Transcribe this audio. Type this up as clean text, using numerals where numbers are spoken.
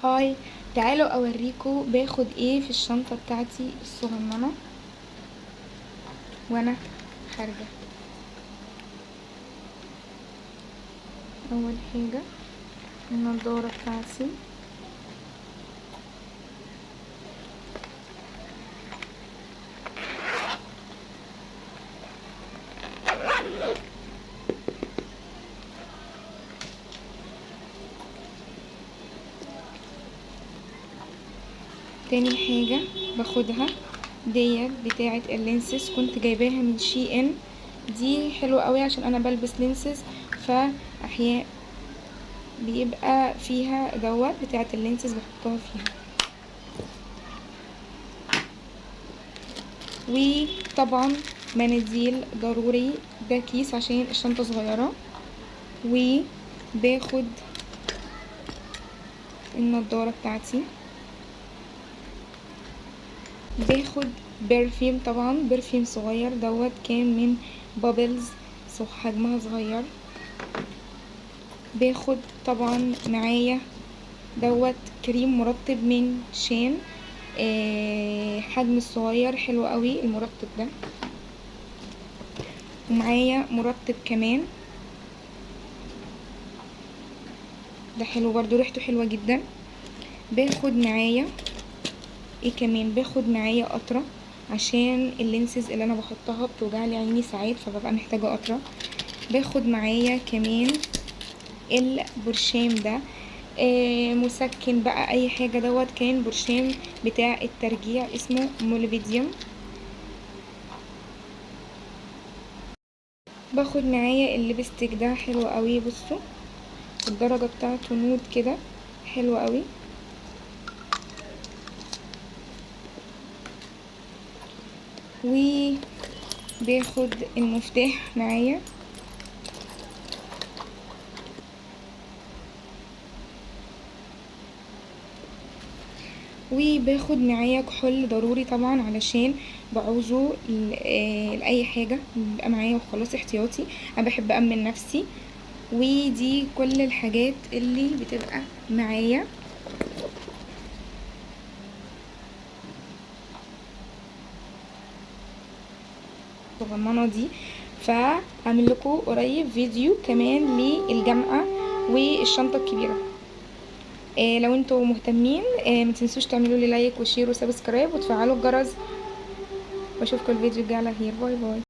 هاي، تعالوا اوريكم باخد ايه في الشنطة بتاعتي الصغننة وانا خارجة. اول حاجة النضارة بتاعتي، تاني حاجة باخدها ديت بتاعة اللينسز، كنت جايباها من شي ان. دي حلوة قوي عشان انا بلبس لينسز، فاحيانا بيبقى فيها دوت بتاعة اللينسز بحطها فيها. وطبعا مناديل ضروري، ده كيس عشان الشنطة صغيرة. وباخد النضارة بتاعتي، باخد برفيوم، طبعا برفيوم صغير دوت كان من بابلز، حجمها صغير. باخد طبعا معايا دوت كريم مرطب من شان، حجم الصغير، حلو قوي المرطب ده. ومعايا مرطب كمان، ده حلو برضو، ريحته حلوة جدا. باخد معايا ايه كمان، باخد معايا قطرة عشان اللينسز اللي انا بحطها بتوجعلي عيني ساعات، فببقى محتاجة قطرة. باخد معايا كمان البرشام ده، مسكن بقى اي حاجة، دوت كان برشام بتاع الترجيع اسمه مولفيديوم. باخد معايا الليبستيك ده حلو قوي، بصوا الدرجة بتاعته نود كده، حلو قوي. وباخد المفتاح معايا، وباخد معايا كحول ضروري طبعا علشان بعوزه لأي حاجة، بيبقى معايا وخلاص احتياطي، انا بحب أأمن نفسي. ودي كل الحاجات اللي بتبقى معايا. الصغننة دي، فاعمل لكم قريب فيديو كمان للجامعة والشنطة الكبيرة. لو انتوا مهتمين متنسوش تعملوا لي لايك وشير وسبسكرايب وتفعلوا الجرس، واشوفكم الفيديو الجاي على خير. باي باي.